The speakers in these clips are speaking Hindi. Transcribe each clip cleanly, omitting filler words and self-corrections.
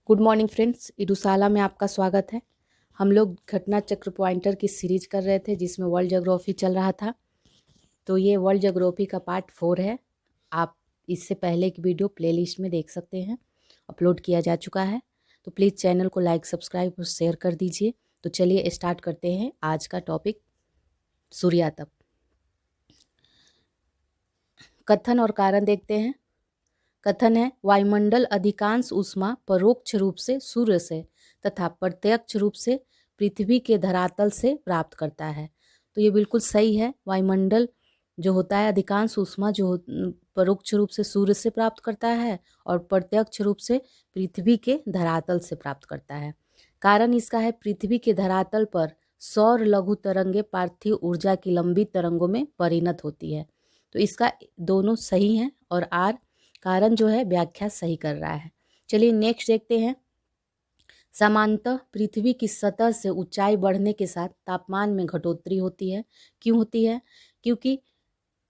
गुड मॉर्निंग फ्रेंड्स, इडुसाला में आपका स्वागत है। हम लोग घटना चक्र पॉइंटर की सीरीज कर रहे थे जिसमें वर्ल्ड ज्योग्राफी चल रहा था। तो ये वर्ल्ड ज्योग्राफी का पार्ट 4 है। आप इससे पहले की वीडियो प्लेलिस्ट में देख सकते हैं, अपलोड किया जा चुका है। तो प्लीज़ चैनल को लाइक, सब्सक्राइब और शेयर कर दीजिए। तो चलिए स्टार्ट करते हैं आज का टॉपिक, सूर्यातप। कथन और कारण देखते हैं। कथन है, वायुमंडल अधिकांश ऊष्मा परोक्ष रूप से सूर्य से तथा प्रत्यक्ष रूप से पृथ्वी के धरातल से प्राप्त करता है। तो ये बिल्कुल सही है। वायुमंडल जो होता है अधिकांश ऊष्मा जो परोक्ष रूप से सूर्य से प्राप्त करता है और प्रत्यक्ष रूप से पृथ्वी के धरातल से प्राप्त करता है। कारण इसका है, पृथ्वी के धरातल पर सौर लघु तरंगे पार्थिव ऊर्जा की लंबी तरंगों में परिणत होती है। तो इसका दोनों सही है और आर कारण जो है व्याख्या सही कर रहा है। चलिए नेक्स्ट देखते हैं। समांतः पृथ्वी की सतह से ऊंचाई बढ़ने के साथ तापमान में घटोतरी होती है। क्यों होती है? क्योंकि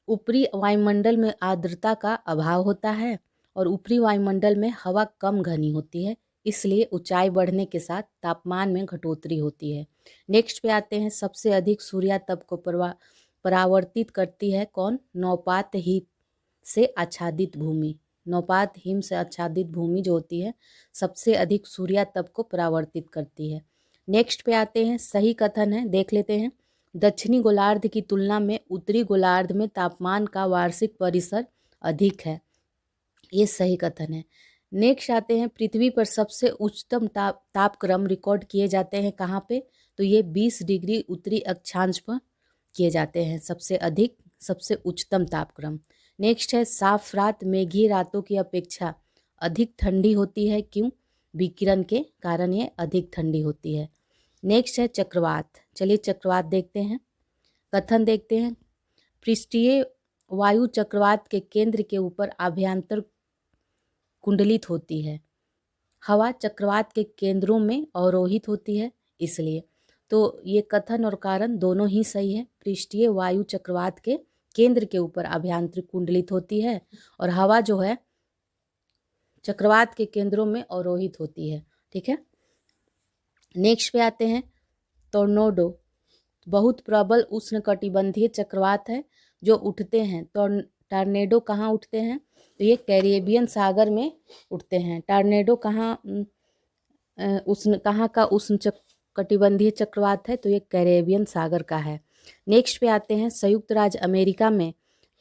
ऊपरी वायुमंडल में आर्द्रता का अभाव होता है और ऊपरी वायुमंडल में हवा कम घनी होती है, इसलिए ऊंचाई बढ़ने के साथ तापमान में घटोतरी होती है। नेक्स्ट पे आते हैं। सबसे अधिक सूर्यातप को परावर्तित करती है कौन? नौपात हिम से आच्छादित भूमि। नौपात हिम से आच्छादित भूमि जो होती है सबसे अधिक सूर्यातप को परावर्तित करती है। नेक्स्ट पे आते हैं। सही कथन है, देख लेते हैं। दक्षिणी गोलार्ध की तुलना में उत्तरी गोलार्ध में तापमान का वार्षिक परिसर अधिक है। ये सही कथन है। नेक्स्ट आते हैं। पृथ्वी पर सबसे उच्चतम तापक्रम रिकॉर्ड किए जाते हैं कहाँ पे? तो ये 20 डिग्री उत्तरी अक्षांश पर किए जाते हैं सबसे अधिक, सबसे उच्चतम तापक्रम। नेक्स्ट है। साफ रात मेघी रातों की अपेक्षा अधिक ठंडी होती है। क्यों? विकिरण के कारण ये अधिक ठंडी होती है। नेक्स्ट है चक्रवात। चलिए चक्रवात देखते हैं। कथन देखते हैं। पृष्ठीय वायु चक्रवात के केंद्र के ऊपर आभ्यंतर कुंडलित होती है। हवा चक्रवात के केंद्रों में अवरोहित होती है, इसलिए। तो ये कथन और कारण दोनों ही सही है। पृष्ठीय वायु चक्रवात के केंद्र के ऊपर आभ्यंतरिक कुंडलित होती है और हवा जो है चक्रवात के केंद्रों में अवरोहित होती है। ठीक है। नेक्स्ट पे आते हैं। टोर्नेडो बहुत प्रबल उष्णकटिबंधीय चक्रवात है जो उठते हैं। टॉर्नेडो कहाँ उठते हैं? तो ये कैरेबियन सागर में उठते हैं। टॉर्नेडो कहाँ का उष्ण कटिबंधीय चक्रवात है? तो ये कैरेबियन सागर का है। नेक्स्ट पे आते हैं। संयुक्त राज्य अमेरिका में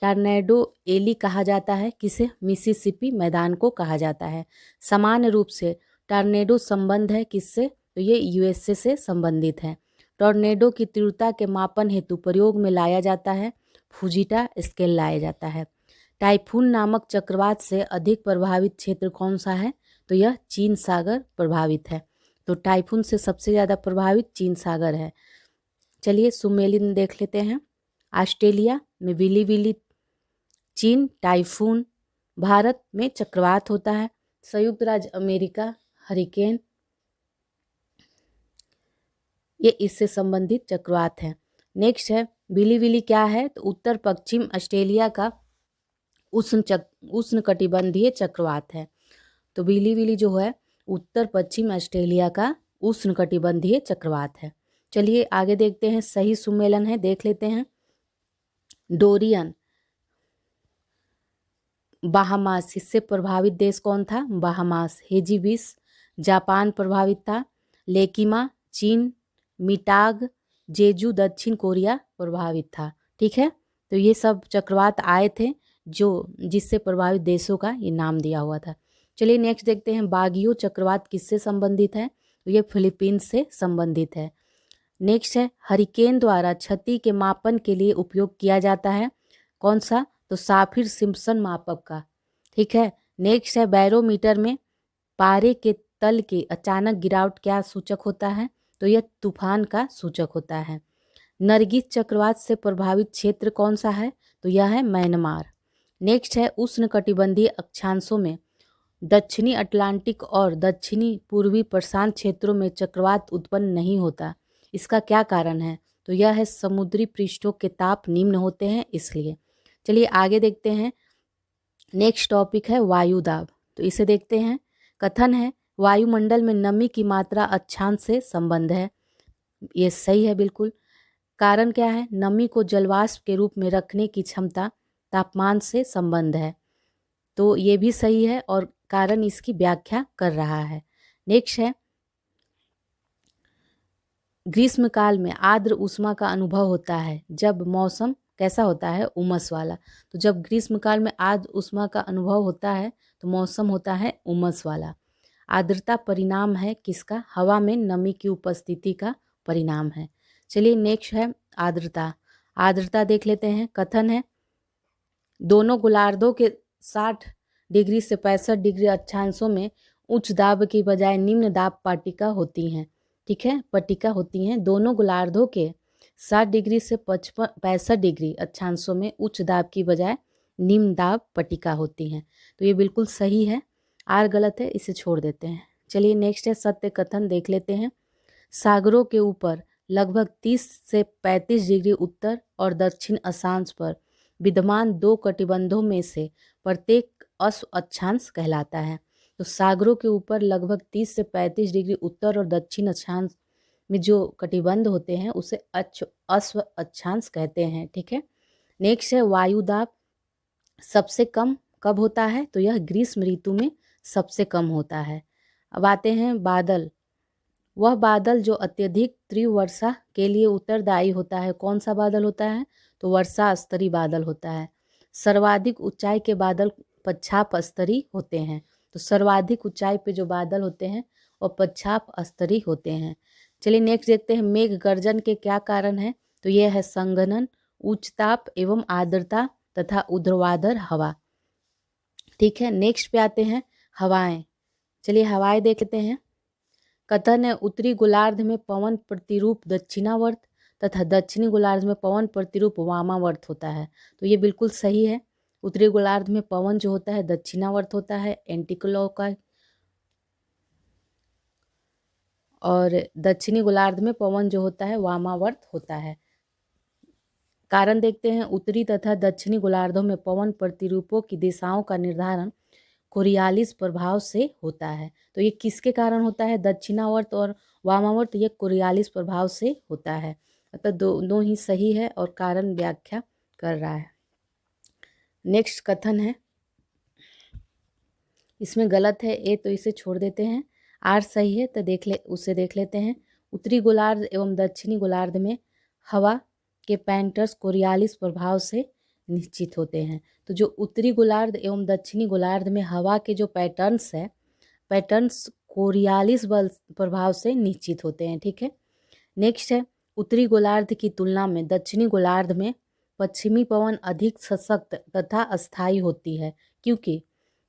टॉर्नेडो एली कहा जाता है। किसे? मिसिसिपी मैदान को कहा जाता है। सामान्य रूप से टॉर्नेडो संबंध है किससे? तो ये यूएसए से संबंधित है। टॉर्नेडो की तीव्रता के मापन हेतु प्रयोग में लाया जाता है फुजीटा स्केल लाया जाता है। टाइफून नामक चक्रवात से अधिक प्रभावित क्षेत्र कौन सा है? तो यह चीन सागर प्रभावित है। तो टाइफून से सबसे ज़्यादा प्रभावित चीन सागर है। चलिए सुमेलिन देख लेते हैं। ऑस्ट्रेलिया में विली विली, चीन टाइफून, भारत में चक्रवात होता है। संयुक्त राज्य अमेरिका हरिकेन, ये इससे संबंधित चक्रवात है। नेक्स्ट है। विली विली क्या है? तो उत्तर पश्चिम ऑस्ट्रेलिया का उष्ण कटिबंधीय चक्रवात है। तो विली विली जो है उत्तर पश्चिम ऑस्ट्रेलिया का उष्ण कटिबंधीय चक्रवात है। चलिए आगे देखते हैं। सही सुमेलन है, देख लेते हैं। डोरियन बाहामास, इससे प्रभावित देश कौन था? बाहामास। हेजिबिस जापान प्रभावित था। लेकिमा चीन, मिटाग जेजू दक्षिण कोरिया प्रभावित था। ठीक है। तो ये सब चक्रवात आए थे जो जिससे प्रभावित देशों का ये नाम दिया हुआ था। चलिए नेक्स्ट देखते हैं। बागियो चक्रवात किससे संबंधित है? तो ये फिलीपींस से संबंधित है। नेक्स्ट है। हरिकेन द्वारा क्षति के मापन के लिए उपयोग किया जाता है कौन सा? तो साफिर सिम्पसन मापक का। ठीक है। नेक्स्ट है। बैरोमीटर में पारे के तल के अचानक गिरावट क्या सूचक होता है? तो यह तूफान का सूचक होता है। नरगिस चक्रवात से प्रभावित क्षेत्र कौन सा है? तो यह है म्यांमार। नेक्स्ट है। उष्ण कटिबंधीय अक्षांशों में दक्षिणी अटलांटिक और दक्षिणी पूर्वी प्रशांत क्षेत्रों में चक्रवात उत्पन्न नहीं होता, इसका क्या कारण है? तो यह है समुद्री पृष्ठों के ताप निम्न होते हैं, इसलिए। चलिए आगे देखते हैं। नेक्स्ट टॉपिक है वायुदाब। तो इसे देखते हैं। कथन है। वायुमंडल में नमी की मात्रा अक्षांश से संबंध है। ये सही है बिल्कुल। कारण क्या है? नमी को जलवाष्प के रूप में रखने की क्षमता तापमान से संबंध है। तो ये भी सही है और कारण इसकी व्याख्या कर रहा है। नेक्स्ट है, ग्रीष्म काल में आर्द्र ऊष्मा का अनुभव होता है जब मौसम कैसा होता है? उमस वाला। तो जब ग्रीष्म काल में आर्द्र ऊष्मा का अनुभव होता है तो मौसम होता है उमस वाला। आर्द्रता परिणाम है किसका? हवा में नमी की उपस्थिति का परिणाम है। चलिए नेक्स्ट है आर्द्रता। आर्द्रता देख लेते हैं। कथन है, दोनों गोलार्धों के 60 डिग्री से 65 डिग्री अक्षांशों में उच्च दाब की बजाय निम्न दाब पट्टिका होती हैं। ठीक है, पट्टिका होती हैं। दोनों गोलार्धों के 60 डिग्री से 65 डिग्री अक्षांशों में उच्च दाब की बजाय निम्न दाब पट्टिका होती हैं। तो ये बिल्कुल सही है। आर गलत है, इसे छोड़ देते हैं। चलिए नेक्स्ट है सत्य कथन देख लेते हैं। सागरों के ऊपर लगभग 30 से 35 डिग्री उत्तर और दक्षिण अक्षांश पर विद्यमान दो कटिबंधों में से प्रत्येक अश्व अक्षांश कहलाता है। तो सागरों के ऊपर लगभग 30 से 35 डिग्री उत्तर और दक्षिण अक्षांश में जो कटिबंध होते हैं उसे अश्व अक्षांश कहते हैं। ठीक है, नेक्स्ट है वायुदाब सबसे कम कब होता है? तो यह ग्रीष्म ऋतु में सबसे कम होता है। अब आते हैं बादल। वह बादल जो अत्यधिक तीव्र वर्षा के लिए उत्तरदायी होता है, कौन सा बादल होता है? तो वर्षा स्तरीय बादल होता है। सर्वाधिक ऊंचाई के बादल पच्छाप स्तरीय होते हैं। तो सर्वाधिक ऊंचाई पे जो बादल होते हैं वो पच्छाप स्तरीय होते हैं। चलिए नेक्स्ट देखते हैं मेघ गर्जन के क्या कारण है? तो यह है संघनन, उच्च ताप एवं आर्द्रता तथा ऊर्ध्वाधर हवा। ठीक है, नेक्स्ट पे आते हैं हवाएं। चलिए हवाएं देख लेते हैं। कथन है, उत्तरी गोलार्ध में पवन प्रतिरूप दक्षिणावर्त तथा दक्षिणी गोलार्ध में पवन प्रतिरूप वामावर्त होता है। तो ये बिल्कुल सही है। उत्तरी गोलार्ध में पवन जो होता है दक्षिणावर्त होता है, एंटीक्लॉकवाइज, और दक्षिणी गोलार्ध में पवन जो होता है वामावर्त होता है। कारण देखते हैं, उत्तरी तथा दक्षिणी गोलार्धों में पवन प्रतिरूपों की दिशाओं का निर्धारण कोरियालिस प्रभाव से होता है। तो ये किसके कारण होता है? दक्षिणावर्त और वामावर्त, ये कोरियालिस प्रभाव से होता है। अतः दोनों ही सही है और कारण व्याख्या कर रहा है। नेक्स्ट कथन है, इसमें गलत है ए, तो इसे छोड़ देते हैं। आर सही है, तो उसे देख लेते हैं। उत्तरी गोलार्ध एवं दक्षिणी गोलार्ध में हवा के पैटर्न्स कोरियालिस प्रभाव से निश्चित होते हैं। तो जो उत्तरी गोलार्ध एवं दक्षिणी गोलार्ध में हवा के जो पैटर्न्स कोरियालिस बल प्रभाव से निश्चित होते हैं। ठीक है, नेक्स्ट है, उत्तरी गोलार्ध की तुलना में दक्षिणी गोलार्ध में पश्चिमी पवन अधिक सशक्त तथा अस्थायी होती है, क्योंकि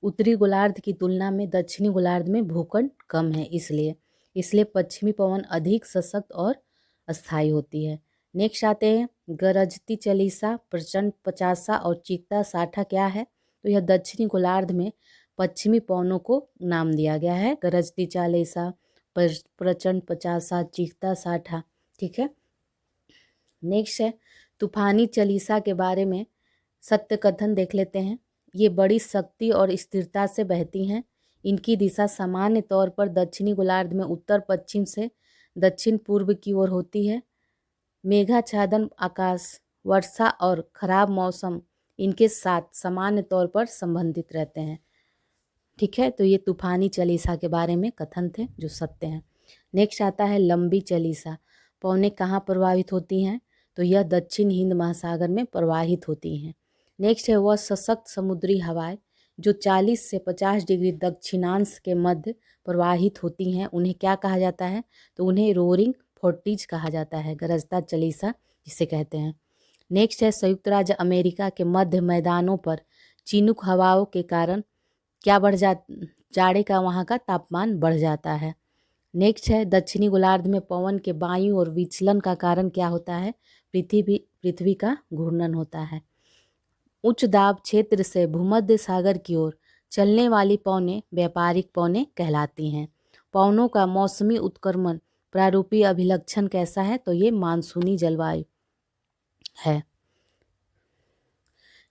उत्तरी गोलार्ध की तुलना में दक्षिणी गोलार्ध में भूखंड कम है, इसलिए पश्चिमी पवन अधिक सशक्त और अस्थायी होती है। नेक्स्ट आते हैं गरजती चालीसा, प्रचंड पचासा और चीखता साठा क्या है? तो यह दक्षिणी गोलार्ध में पश्चिमी पवनों को नाम दिया गया है। गरजती चालीसा, प्रचंड पचासा, चीखता साठा। ठीक है, नेक्स्ट है तूफानी चालीसा के बारे में सत्य कथन देख लेते हैं। ये बड़ी शक्ति और स्थिरता से बहती हैं। इनकी दिशा सामान्य तौर पर दक्षिणी गोलार्ध में उत्तर पश्चिम से दक्षिण पूर्व की ओर होती है। मेघाच्छादन आकाश, वर्षा और खराब मौसम इनके साथ सामान्य तौर पर संबंधित रहते हैं। ठीक है, तो ये तूफानी चालीसा के बारे में कथन थे जो सत्य हैं। नेक्स्ट आता है लंबी चालीसा। पवनें कहाँ प्रवाहित होती हैं? तो यह दक्षिण हिंद महासागर में प्रवाहित होती हैं। नेक्स्ट है वह सशक्त समुद्री हवाएं जो 40 से 50 डिग्री दक्षिणांश के मध्य प्रवाहित होती हैं, उन्हें क्या कहा जाता है? तो उन्हें रोरिंग फोर्टिज कहा जाता है, गरजता चालीसा जिसे कहते हैं। नेक्स्ट है संयुक्त राज्य अमेरिका के मध्य मैदानों पर चिनुक हवाओं के कारण क्या जाड़े का वहाँ का तापमान बढ़ जाता है। नेक्स्ट है दक्षिणी गोलार्ध में पवन के वायु और विचलन का कारण क्या होता है? पृथ्वी का घूर्णन होता है। उच्च दाब क्षेत्र से भूमध्य सागर की ओर चलने वाली पवनें व्यापारिक पवनें कहलाती हैं। पवनों का मौसमी उत्क्रमण प्रारूपीय अभिलक्षण कैसा है? तो ये मानसूनी जलवायु है।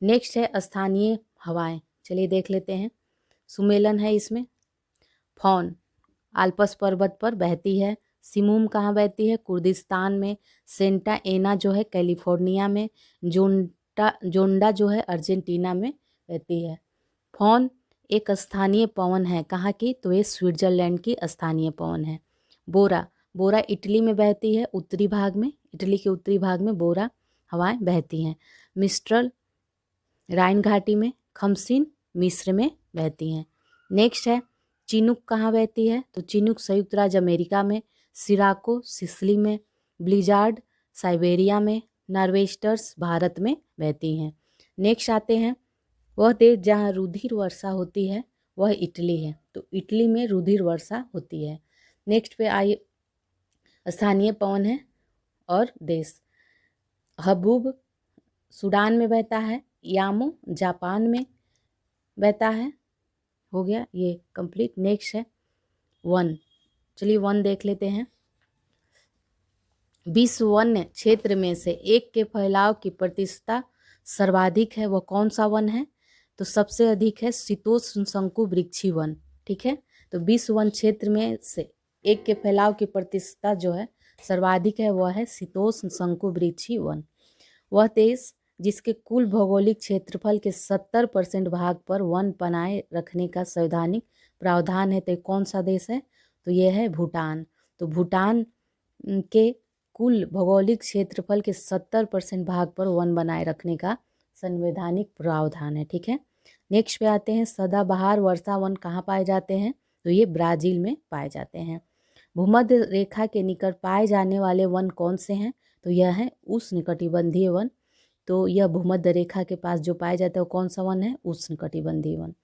नेक्स्ट है स्थानीय हवाएं। चलिए देख लेते हैं। सुमेलन है इसमें। फॉन आल्पस पर्वत पर बहती है। सिमुम कहाँ बहती है? कुर्दिस्तान में। सेंटा एना जो है कैलिफोर्निया में। जोंडा जो है अर्जेंटीना में बहती है। फोन एक स्थानीय पवन है, कहाँ की? तो ये स्विट्जरलैंड की स्थानीय पवन है। बोरा, बोरा इटली में बहती है, उत्तरी भाग में। इटली के उत्तरी भाग में बोरा हवाएं बहती हैं। मिस्ट्रल राइन घाटी में। खमसिन मिस्र में बहती हैं। नेक्स्ट है चिनूक कहाँ बहती है? तो चिनूक संयुक्त राज्य अमेरिका में। सिराको सिसिली में। ब्लिजार्ड साइबेरिया में। नॉर्वेस्टर्स भारत में बहती हैं। नेक्स्ट आते हैं वह देश जहाँ रुधिर वर्षा होती है वह इटली है। तो इटली में रुधिर वर्षा होती है। नेक्स्ट पे आइए स्थानीय पवन है और देश। हबूब सूडान में बहता है। यामो जापान में बहता है। हो गया ये कंप्लीट। नेक्स्ट है वन। चलिए वन देख लेते हैं। विश्व वन्य क्षेत्र में से एक के फैलाव की प्रतिशतता सर्वाधिक है, वह कौन सा वन है? तो सबसे अधिक है शीतोष्ण शंकु वृक्षी वन। ठीक है, तो विश्व वन क्षेत्र में से एक के फैलाव की प्रतिशतता जो है सर्वाधिक है वह है शीतोष्ण शंकु वृक्षी वन। वह देश जिसके कुल भौगोलिक क्षेत्रफल के 70% भाग पर वन बनाए रखने का संवैधानिक प्रावधान है, तो कौन सा देश है? तो यह है भूटान। तो भूटान के कुल भौगोलिक क्षेत्रफल के 70% भाग पर वन बनाए रखने का संवैधानिक प्रावधान है। ठीक है, नेक्स्ट पे आते हैं सदाबहार वर्षा वन कहाँ पाए जाते हैं? तो ये ब्राज़ील में पाए जाते हैं। भूमध्य रेखा के निकट पाए जाने वाले वन कौन से हैं? तो यह है उष्णकटिबंधीय वन। तो यह भूमध्य रेखा के पास जो पाया जाता है वो कौन सा वन है? उष्णकटिबंधीय वन।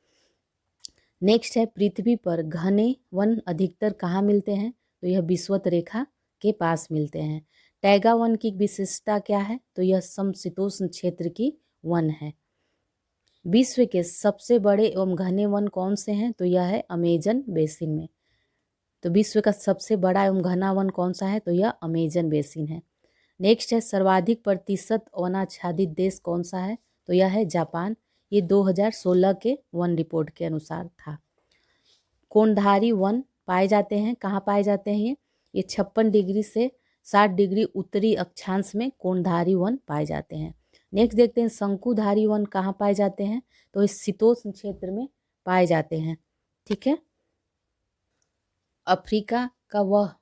नेक्स्ट है पृथ्वी पर घने वन अधिकतर कहाँ मिलते हैं? तो यह विषुवत रेखा के पास मिलते हैं। टैगा वन की विशेषता क्या है? तो यह समशीतोष्ण क्षेत्र की वन है। विश्व के सबसे बड़े एवं घने वन कौन से हैं? तो यह है अमेजन बेसिन में। तो विश्व का सबसे बड़ा एवं घना वन कौन सा है? तो यह अमेजन बेसिन है। नेक्स्ट है सर्वाधिक प्रतिशत वनाच्छादित देश कौन सा है? तो यह है जापान। ये 2016 के वन रिपोर्ट के अनुसार था। कोणधारी वन पाए जाते हैं, कहाँ पाए जाते हैं? ये 56 डिग्री से 60 डिग्री उत्तरी अक्षांश में कोणधारी वन पाए जाते हैं। नेक्स्ट देखते हैं शंकुधारी वन कहाँ पाए जाते हैं? तो इस शीतोष्ण क्षेत्र में पाए जाते हैं। ठीक है, अफ्रीका का वह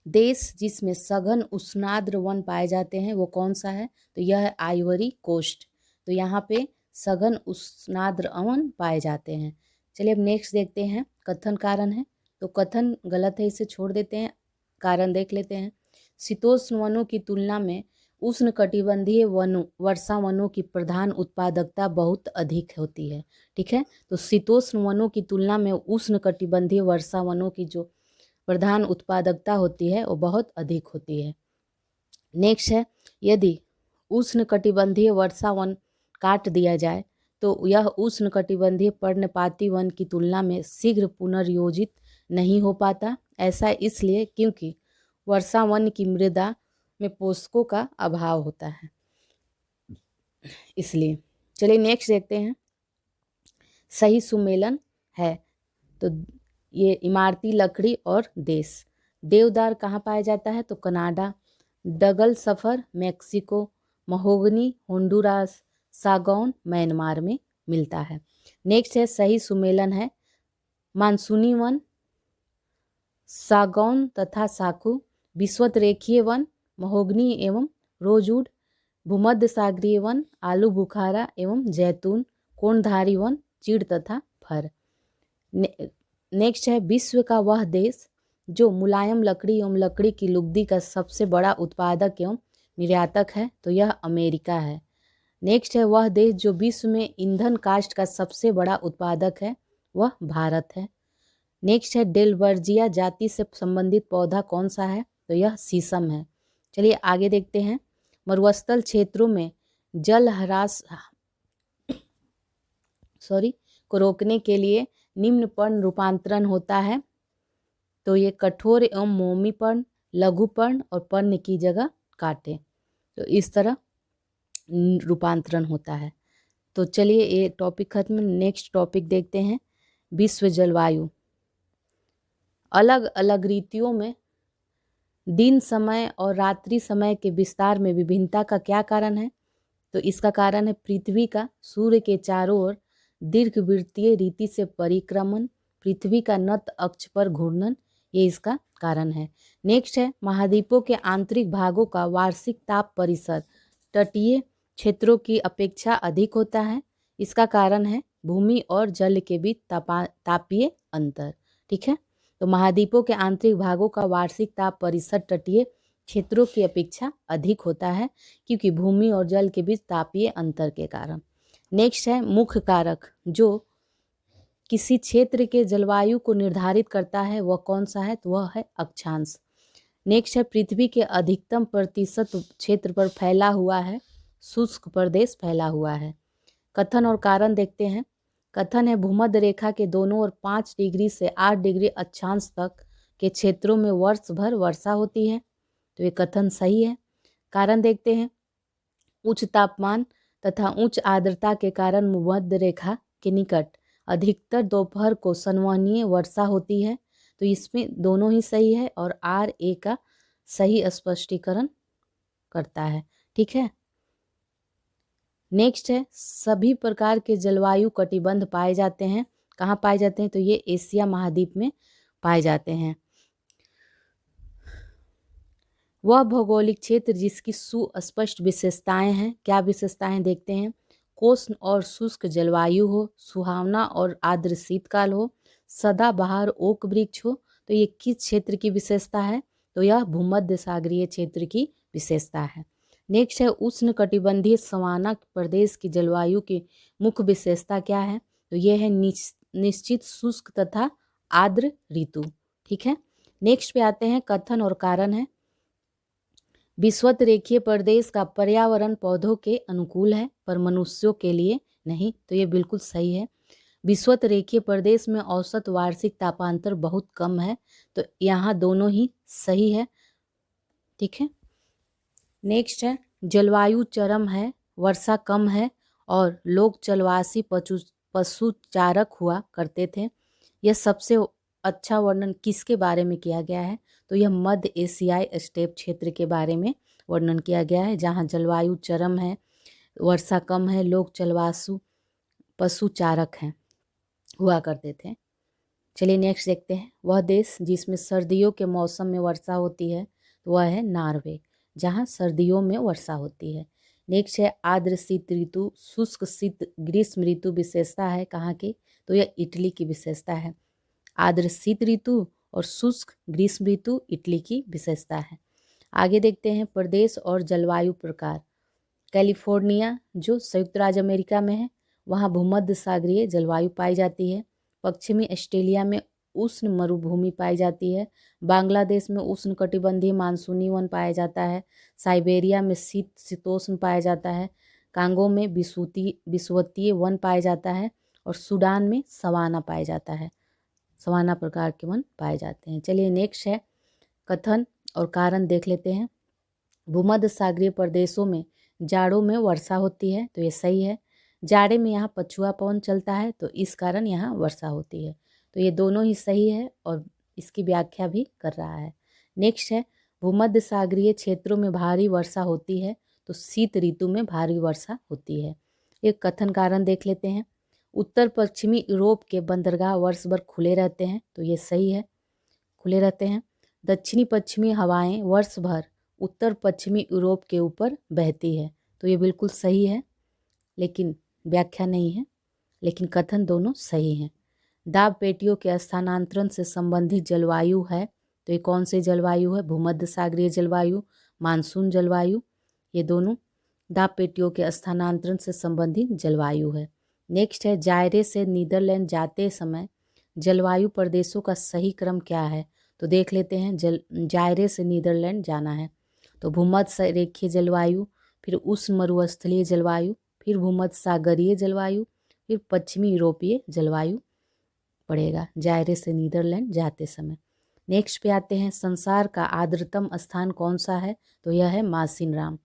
देश जिसमें सघन उष्णाद्र वन पाए जाते हैं वो कौन सा है? तो यह है आइवरी कोस्ट। तो यहाँ पे सघन उष्णाद्र वन पाए जाते हैं। चलिए अब नेक्स्ट देखते हैं कथन कारण है। तो कथन गलत है, इसे छोड़ देते हैं, कारण देख लेते हैं। शीतोष्ण वनों की तुलना में उष्णकटिबंधीय वनों वर्षा वनों की प्रधान उत्पादकता बहुत अधिक होती है। ठीक है, तो शीतोष्ण वनों की तुलना में उष्णकटिबंधीय वर्षा वनों की जो प्रधान उत्पादकता होती है वो बहुत अधिक होती है। नेक्स्ट है यदि उष्णकटिबंधीय वर्षा वन काट दिया जाए तो यह उष्णकटिबंधीय पर्णपाती वन की तुलना में शीघ्र पुनर्योजित नहीं हो पाता। ऐसा इसलिए क्योंकि वर्षा वन की मृदा में पोषकों का अभाव होता है, इसलिए। चलिए नेक्स्ट देखते हैं सही सुमेलन है। तो ये इमारती लकड़ी और देश। देवदार कहाँ पाया जाता है? तो कनाडा। डगल सफ़र मैक्सिको। Mahogany Honduras. सागौन म्यांमार में मिलता है। नेक्स्ट है सही सुमेलन है मानसूनी वन, सागौन तथा साखू। विषुवत रेखीय वन महोगनी एवं रोजवुड। भूमध्य सागरीय वन आलू बुखारा एवं जैतून। कोणधारी वन चीड़ तथा फर। नेक्स्ट है विश्व का वह देश जो मुलायम लकड़ी एवं लकड़ी की लुगदी का सबसे बड़ा उत्पादक एवं निर्यातक है। तो यह अमेरिका है। नेक्स्ट है वह देश जो विश्व में ईंधन काष्ठ का सबसे बड़ा उत्पादक है, वह भारत है। नेक्स्ट है डेलबर्जिया जाति से संबंधित पौधा कौन सा है? तो यह शीशम है। चलिए आगे देखते हैं मरुस्थल क्षेत्रों में जल ह्रास को रोकने के लिए निम्न पर्ण रूपांतरण होता है। तो ये कठोर एवं मोमी पर्ण, लघु पर्ण और पर्ण की जगह काटे, तो इस तरह रूपांतरण होता है। तो चलिए ये टॉपिक खत्म। नेक्स्ट टॉपिक देखते हैं विश्व जलवायु। अलग अलग रीतियों में दिन समय और रात्रि समय के विस्तार में विभिन्नता का क्या कारण है? तो इसका कारण है पृथ्वी का सूर्य के चारों ओर दीर्घवृत्तीय रीति से परिक्रमण, पृथ्वी का नत अक्ष पर घूर्णन, ये इसका कारण है। नेक्स्ट है महाद्वीपों के आंतरिक भागों का वार्षिक ताप परिसर तटीय क्षेत्रों की अपेक्षा अधिक होता है। इसका कारण है भूमि और जल के बीच तापीय अंतर। ठीक है, तो महाद्वीपों के आंतरिक भागों का वार्षिक ताप परिसर तटीय क्षेत्रों की अपेक्षा अधिक होता है क्योंकि भूमि और जल के बीच तापीय अंतर के कारण। नेक्स्ट है मुख्य कारक जो किसी क्षेत्र के जलवायु को निर्धारित करता है वह कौन सा है? तो वह है अक्षांश। नेक्स्ट है पृथ्वी के अधिकतम प्रतिशत क्षेत्र पर फैला हुआ है, शुष्क प्रदेश फैला हुआ है। कथन और कारण देखते हैं। कथन है भूमध्य रेखा के दोनों ओर 5 डिग्री से 8 डिग्री अक्षांश तक के क्षेत्रों में वर्ष भर वर्षा होती है, तो ये कथन सही है। कारण देखते हैं उच्च तापमान तथा उच्च आर्द्रता के कारण भूमध्य रेखा के निकट अधिकतर दोपहर को संवहनीय वर्षा होती है, तो इसमें दोनों ही सही है और आर ए का सही स्पष्टीकरण करता है। ठीक है, नेक्स्ट है सभी प्रकार के जलवायु कटिबंध पाए जाते हैं। कहाँ पाए जाते हैं? तो ये एशिया महाद्वीप में पाए जाते हैं। वह भौगोलिक क्षेत्र जिसकी सुस्पष्ट विशेषताएं हैं, क्या विशेषताएं देखते हैं? कोष्ण और शुष्क जलवायु हो, सुहावना और आर्द्र शीतकाल हो, सदाबहार ओक वृक्ष हो, तो ये किस क्षेत्र की विशेषता है? तो यह भूमध्य सागरीय क्षेत्र की विशेषता है। नेक्स्ट है उष्ण कटिबंधीय सवाना प्रदेश की जलवायु की मुख्य विशेषता क्या है? तो यह है निश्चित शुष्क तथा आर्द्र ऋतु। ठीक है, नेक्स्ट पे आते हैं कथन और कारण है। विषुवत रेखीय प्रदेश का पर्यावरण पौधों के अनुकूल है पर मनुष्यों के लिए नहीं, तो ये बिल्कुल सही है। विषुवत रेखीय प्रदेश में औसत वार्षिक तापांतर बहुत कम है, तो यहाँ दोनों ही सही है। ठीक है, नेक्स्ट है जलवायु चरम है, वर्षा कम है और लोग जलवासी पशुचारक हुआ करते थे। यह सबसे अच्छा वर्णन किसके बारे में किया गया है? तो यह मध्य एशियाई स्टेप क्षेत्र के बारे में वर्णन किया गया है, जहाँ जलवायु चरम है, वर्षा कम है, लोग जलवासु पशुचारक हैं हुआ करते थे। चलिए नेक्स्ट देखते हैं। वह देश जिसमें सर्दियों के मौसम में वर्षा होती है तो वह है नॉर्वे, जहाँ सर्दियों में वर्षा होती है। नेक्स्ट है आर्द्र शीत ऋतु, शुष्क शीत ग्रीष्म ऋतु विशेषता है कहाँ की? तो यह इटली की विशेषता है। आर्द्र शीत ऋतु और शुष्क ग्रीष्म ऋतु इटली की विशेषता है। आगे देखते हैं प्रदेश और जलवायु प्रकार। कैलिफोर्निया जो संयुक्त राज्य अमेरिका में है, वहाँ भूमध्य सागरीय जलवायु पाई जाती है। पश्चिमी ऑस्ट्रेलिया में उष्ण मरुभूमि पाई जाती है। बांग्लादेश में उष्ण कटिबंधीय मानसूनी वन पाया जाता है। साइबेरिया में शीतोष्ण पाया जाता है। कांगो में विषुवतीय वन पाया जाता है और सूडान में सवाना पाया जाता है। सवाना प्रकार के वन पाए जाते हैं। चलिए नेक्स्ट है कथन और कारण देख लेते हैं। भूमध्य सागरीय प्रदेशों में जाड़ों में वर्षा होती है, तो ये सही है। जाड़े में यहाँ पछुआ पवन चलता है, तो इस कारण यहाँ वर्षा होती है, तो ये दोनों ही सही है और इसकी व्याख्या भी कर रहा है। नेक्स्ट है भूमध्य सागरीय क्षेत्रों में भारी वर्षा होती है, तो शीत ऋतु में भारी वर्षा होती है। एक कथन कारण देख लेते हैं। उत्तर पश्चिमी यूरोप के बंदरगाह वर्ष भर खुले रहते हैं, तो ये सही है, खुले रहते हैं। दक्षिणी पश्चिमी हवाएं वर्ष भर उत्तर पश्चिमी यूरोप के ऊपर बहती है, तो ये बिल्कुल सही है, लेकिन व्याख्या नहीं है, लेकिन कथन दोनों सही हैं। दाब पेटियों के स्थानांतरण से संबंधित जलवायु है, तो ये कौन सी जलवायु है? भूमध्य सागरीय जलवायु, मानसून जलवायु, ये दोनों दाब पेटियों के स्थानांतरण से संबंधित जलवायु है। नेक्स्ट है जायरे से नीदरलैंड जाते समय जलवायु प्रदेशों का सही क्रम क्या है? तो देख लेते हैं। जायरे से नीदरलैंड जाना है तो भूमध्य रेखीय जलवायु, फिर उष्ण मरुस्थलीय जलवायु, फिर भूमध्य सागरीय जलवायु, फिर पश्चिमी यूरोपीय जलवायु पड़ेगा जायरे से नीदरलैंड जाते समय। नेक्स्ट पे आते हैं संसार का आर्द्रतम स्थान कौन सा है? तो यह है मासिनराम।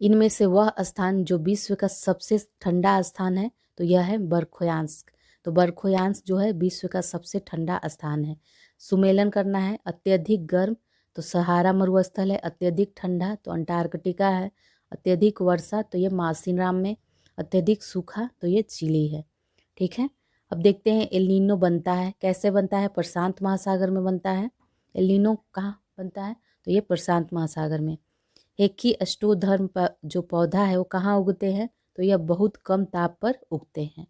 इनमें से वह स्थान जो विश्व का सबसे ठंडा स्थान है, तो यह है बरखोयांस्क। तो बरखोयांस्क जो है विश्व का सबसे ठंडा स्थान है। सुमेलन करना है। अत्यधिक गर्म तो सहारा मरुस्थल है, अत्यधिक ठंडा तो अंटार्कटिका है, अत्यधिक वर्षा तो ये मासिनराम में, अत्यधिक सूखा तो ये चिली है। ठीक है, अब देखते हैं एल नीनो बनता है, कैसे बनता है? प्रशांत महासागर में बनता है। एल नीनो कहाँ बनता है? तो ये प्रशांत महासागर में। हेकी अष्टोधर्म जो पौधा है वो कहाँ उगते हैं? तो यह बहुत कम ताप पर उगते हैं।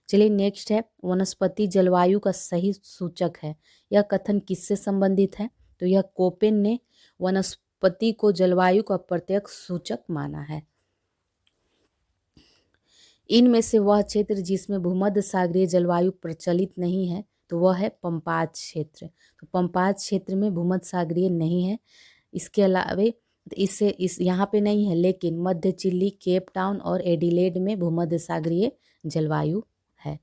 चलिए नेक्स्ट है, वनस्पति जलवायु का सही सूचक है। यह कथन किससे संबंधित है? तो यह कोपेन ने वनस्पति को जलवायु का प्रत्यक्ष सूचक माना है। इनमें से वह क्षेत्र जिसमें भूमध्य सागरीय जलवायु प्रचलित नहीं है तो वह है पंपाज क्षेत्र। तो पंपाज क्षेत्र में भूमध्य सागरीय नहीं है। इसके अलावे इस यहाँ पे नहीं है, लेकिन मध्य चिली, केप टाउन और एडिलेड में भूमध्य सागरीय जलवायु है।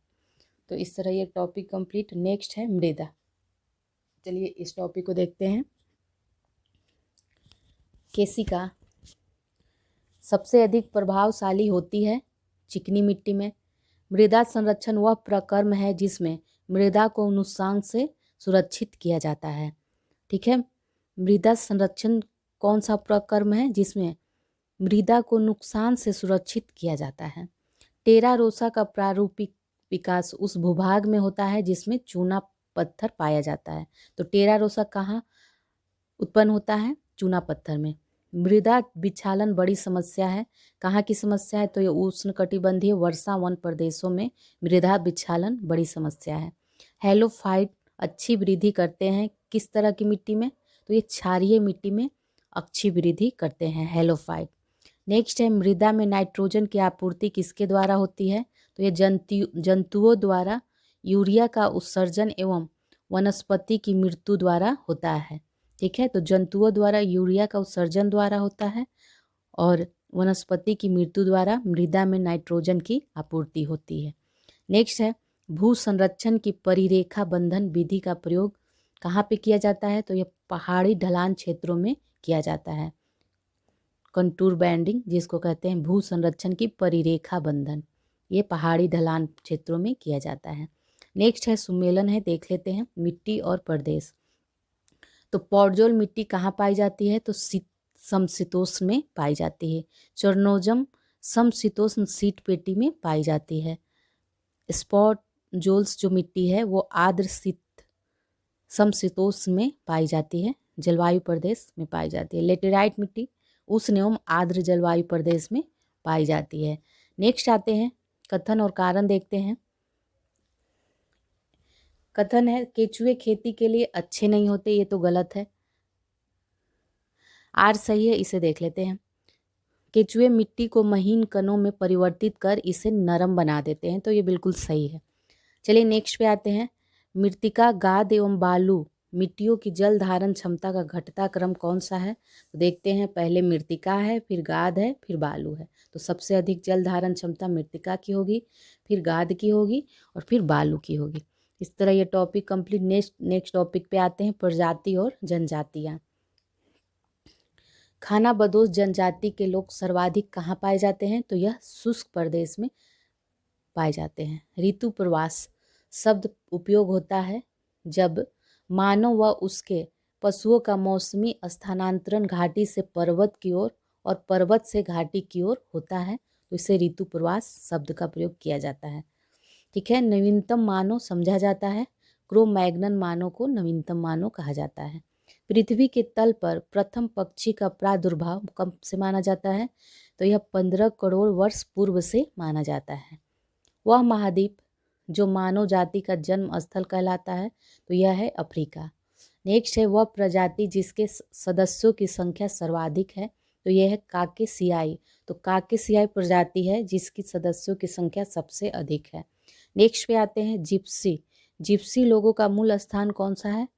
तो इस तरह ये टॉपिक कंप्लीट। नेक्स्ट है मृदा। चलिए इस टॉपिक को देखते हैं। केशिका सबसे अधिक प्रभावशाली होती है चिकनी मिट्टी में। मृदा संरक्षण वह प्रक्रम है जिसमें मृदा को नुकसान से सुरक्षित किया जाता है। ठीक है, मृदा संरक्षण कौन सा प्रक्रम है? जिसमें मृदा को नुकसान से सुरक्षित किया जाता है। टेरा रोसा का प्रारूपिक विकास उस भूभाग में होता है जिसमें चूना पत्थर पाया जाता है। तो टेरा रोसा कहाँ उत्पन्न होता है? चूना पत्थर में। मृदा विक्षालन बड़ी समस्या है। कहाँ की समस्या है? तो ये उष्णकटिबंधीय वर्षा वन प्रदेशों में मृदा विक्षालन बड़ी समस्या है। हेलोफाइट अच्छी वृद्धि करते हैं किस तरह की मिट्टी में? तो ये क्षारीय मिट्टी में अच्छी वृद्धि करते हैं हेलोफाइट। नेक्स्ट है, मृदा में नाइट्रोजन की आपूर्ति किसके द्वारा होती है? तो ये जंतुओं द्वारा यूरिया का उत्सर्जन एवं वनस्पति की मृत्यु द्वारा होता है। ठीक है, तो जंतुओं द्वारा यूरिया का उत्सर्जन द्वारा होता है और वनस्पति की मृत्यु द्वारा मृदा में नाइट्रोजन की आपूर्ति होती है। नेक्स्ट है, भू संरक्षण की परिरेखा बंधन विधि का प्रयोग कहाँ पे किया जाता है? तो यह पहाड़ी ढलान क्षेत्रों में किया जाता है। कंटूर बैंडिंग जिसको कहते हैं भू संरक्षण की परिरेखा बंधन, ये पहाड़ी ढलान क्षेत्रों में किया जाता है। नेक्स्ट है सुमेलन है, देख लेते हैं मिट्टी और प्रदेश। तो पॉडजोल मिट्टी कहाँ पाई जाती है? तो समशीतोष्ण में पाई जाती है। चर्नोजम समशीतोष्ण शीट पेटी में पाई जाती है। स्पॉटजोल्स जो मिट्टी है वो आर्द्र समशीतोष्ण में पाई जाती है, जलवायु प्रदेश में पाई जाती है। लेटेराइट मिट्टी उष्ण एवं आर्द्र जलवायु प्रदेश में पाई जाती है। नेक्स्ट आते हैं कथन और कारण देखते हैं। कथन है केचुए खेती के लिए अच्छे नहीं होते, ये तो गलत है। आर सही है, इसे देख लेते हैं। केचुए मिट्टी को महीन कणों में परिवर्तित कर इसे नरम बना देते हैं, तो ये बिल्कुल सही है। चलिए नेक्स्ट पे आते हैं। मृत्तिका, गाद एवं बालू मिट्टियों की जल धारण क्षमता का घटता क्रम कौन सा है? तो देखते हैं, पहले मृत्तिका है, फिर गाद है, फिर बालू है। तो सबसे अधिक जल धारण क्षमता मृत्तिका की होगी, फिर गाद की होगी और फिर बालू की होगी। इस तरह ये टॉपिक कंप्लीट। नेक्स्ट टॉपिक पे आते हैं, प्रजाति और जनजातियाँ। खानाबदोश जनजाति के लोग सर्वाधिक कहाँ पाए जाते हैं? तो यह शुष्क प्रदेश में पाए जाते हैं। ऋतु प्रवास शब्द उपयोग होता है जब मानव व उसके पशुओं का मौसमी स्थानांतरण घाटी से पर्वत की ओर और पर्वत से घाटी की ओर होता है, तो इसे ऋतु प्रवास शब्द का प्रयोग किया जाता है। ठीक है, नवीनतम मानव समझा जाता है। क्रो-मैग्नन मानव को नवीनतम मानव कहा जाता है। पृथ्वी के तल पर प्रथम पक्षी का प्रादुर्भाव कब से माना जाता है? तो यह 15 करोड़ वर्ष पूर्व से माना जाता है। वह महाद्वीप जो मानव जाति का जन्म स्थल कहलाता है, तो यह है अफ्रीका। नेक्स्ट है, वह प्रजाति जिसके सदस्यों की संख्या सर्वाधिक है, तो यह है काकेसियाई। तो काकेसियाई प्रजाति है जिसकी सदस्यों की संख्या सबसे अधिक है। नेक्स्ट पे आते हैं जिप्सी। जिप्सी लोगों का मूल स्थान कौन सा है?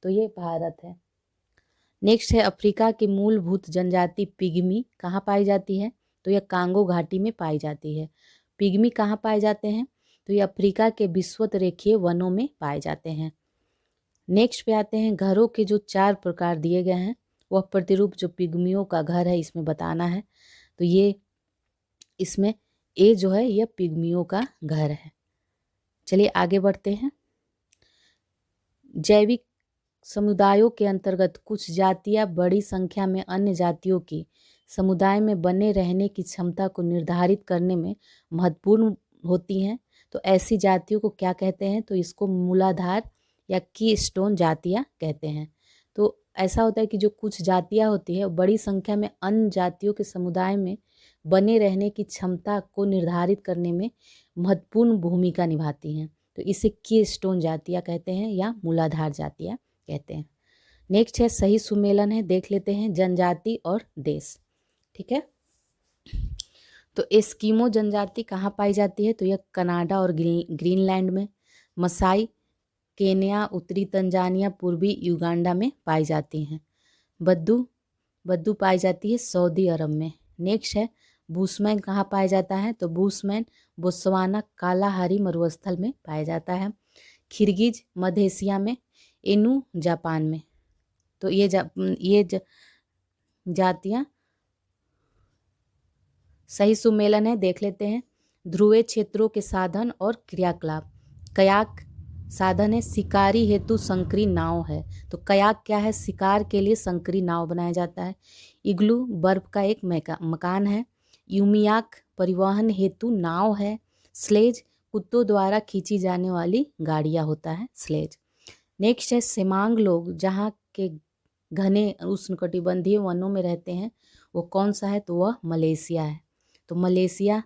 तो ये भारत है। नेक्स्ट है, अफ्रीका की मूलभूत जनजाति पिग्मी कहाँ पाई जाती है? तो यह कांगो घाटी में पाई जाती है। पिग्मी कहाँ पाए जाते हैं? तो ये अफ्रीका के विषुवत रेखीय वनों में पाए जाते हैं। नेक्स्ट पे आते हैं, घरों के जो 4 प्रकार दिए गए हैं, वह प्रतिरूप जो पिग्मियों का घर है इसमें बताना है। तो ये इसमें ए जो है यह पिग्मियों का घर है। चलिए आगे बढ़ते हैं। जैविक समुदायों के अंतर्गत कुछ जातियां बड़ी संख्या में अन्य जातियों की समुदाय में बने रहने की क्षमता को निर्धारित करने में महत्वपूर्ण होती हैं। तो ऐसी जातियों को क्या कहते हैं? तो इसको मूलाधार या की स्टोन जातियां कहते हैं। तो ऐसा होता है कि जो कुछ जातियां होती है बड़ी संख्या में अन्य जातियों के समुदाय में बने रहने की क्षमता को निर्धारित करने में महत्वपूर्ण भूमिका निभाती हैं। तो इसे की स्टोन जातियां कहते हैं या मूलाधार जातियां कहते हैं। नेक्स्ट है सही सुमेलन है, देख लेते हैं जनजाति और देश। ठीक है, तो एस्किमो जनजाति कहाँ पाई जाती है? तो यह कनाडा और ग्रीनलैंड में। मसाई केन्या, उत्तरी तंजानिया, पूर्वी युगांडा में पाई जाती हैं। बद्दू पाई जाती है सऊदी अरब में। नेक्स्ट है बूसमैन कहाँ पाया जाता है? तो बूसमैन बोत्सवाना कालाहारी मरुस्थल में पाया जाता है। खिरगिज मध्य एशिया में। इनु जापान में। तो ये जातियाँ सही सुमेलन है, देख लेते हैं। ध्रुवीय क्षेत्रों के साधन और क्रियाकलाप। कयाक साधन है, शिकारी हेतु संकरी नाव है। तो कयाक क्या है? शिकार के लिए संकरी नाव बनाया जाता है। इग्लू बर्फ का एक मकान है। यूमियाक परिवहन हेतु नाव है। स्लेज कुत्तों द्वारा खींची जाने वाली गाड़ियाँ होता है स्लेज। नेक्स्ट है सेमांग लोग जहाँ के घने उष्णकटिबंधीय वनों में रहते हैं, वो कौन सा है? तो वह मलेशिया है। तो मलेशिया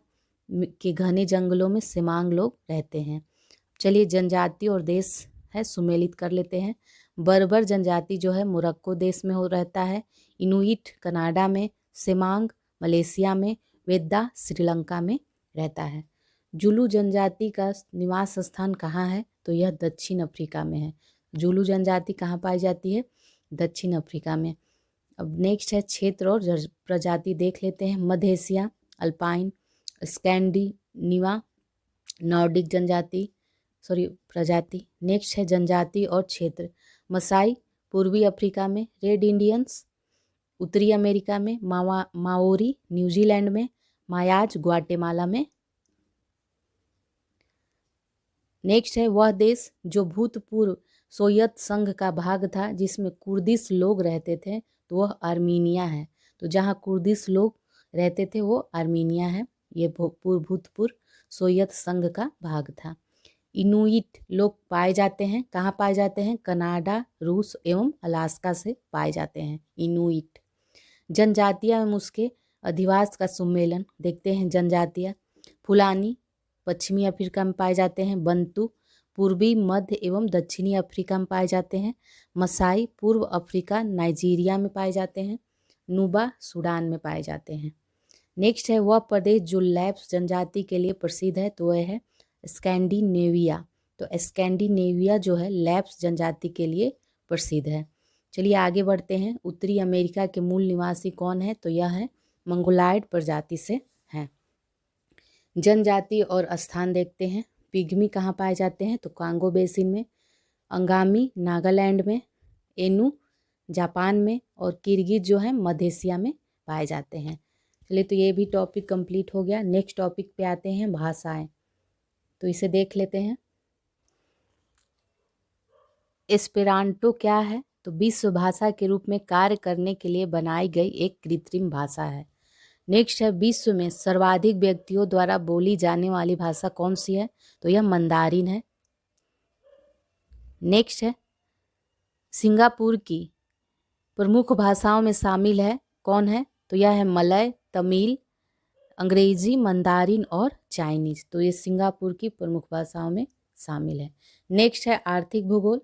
के घने जंगलों में सेमांग लोग रहते हैं। चलिए जनजाति और देश है सुमेलित कर लेते हैं। बर्बर जनजाति जो है मोरक्को देश में हो रहता है। इनुइट कनाडा में। सेमांग मलेशिया में। वेदा श्रीलंका में रहता है। जुलू जनजाति का निवास स्थान कहाँ है? तो यह दक्षिण अफ्रीका में है। जुलू जनजाति कहाँ पाई जाती है? दक्षिण अफ्रीका में। अब नेक्स्ट है क्षेत्र और प्रजाति देख लेते हैं। मध्य एशिया, अल्पाइन, स्कैंडिनेविया, नॉर्डिक प्रजाति। नेक्स्ट है जनजाति और क्षेत्र। मसाई पूर्वी अफ्रीका में। रेड इंडियंस उत्तरी अमेरिका में। माओरी न्यूजीलैंड में। मायाज ग्वाटेमाला में। नेक्स्ट है वह देश जो भूतपूर्व सोवियत संघ का भाग था जिसमें कुर्दिश लोग रहते थे, तो वह आर्मीनिया है। तो जहाँ कुर्दिश लोग रहते थे वो आर्मीनिया है। ये भूतपूर्व सोवियत संघ का भाग था। इनुइट लोग पाए जाते हैं, कहाँ पाए जाते हैं? कनाडा, रूस एवं अलास्का से पाए जाते हैं इनुइट। जनजातियाँ एवं उसके अधिवास का सम्मेलन देखते हैं। जनजातियाँ फुलानी पश्चिमी अफ्रीका में पाए जाते हैं। बंतू पूर्वी मध्य एवं दक्षिणी अफ्रीका में पाए जाते हैं। मसाई पूर्व अफ्रीका नाइजीरिया में पाए जाते हैं। नुबा सूडान में पाए जाते हैं। नेक्स्ट है वह प्रदेश जो लैप्स जनजाति के लिए प्रसिद्ध है, तो वह है स्कैंडिनेविया। तो स्कैंडिनेविया जो है लैप्स जनजाति के लिए प्रसिद्ध है। चलिए आगे बढ़ते हैं। उत्तरी अमेरिका के मूल निवासी कौन है? तो यह है मंगोलायड प्रजाति से हैं। जनजाति और स्थान देखते हैं। पिग्मी कहाँ पाए जाते हैं? तो कांगो बेसिन में। अंगामी नागालैंड में। एनु जापान में। और किर्गिज जो है मध्य एशिया में पाए जाते हैं। चलिए तो ये भी टॉपिक कंप्लीट हो गया। नेक्स्ट टॉपिक पे आते हैं भाषाएं। तो इसे देख लेते हैं। एस्पेरांटो क्या है? तो विश्व भाषा के रूप में कार्य करने के लिए बनाई गई एक कृत्रिम भाषा है। नेक्स्ट है विश्व में सर्वाधिक व्यक्तियों द्वारा बोली जाने वाली भाषा कौन सी है? तो यह मंदारिन है। नेक्स्ट है सिंगापुर की प्रमुख भाषाओं में शामिल है कौन है? तो यह है मलय, तमिल, अंग्रेजी, मंदारिन और चाइनीज। तो ये सिंगापुर की प्रमुख भाषाओं में शामिल है। नेक्स्ट है आर्थिक भूगोल।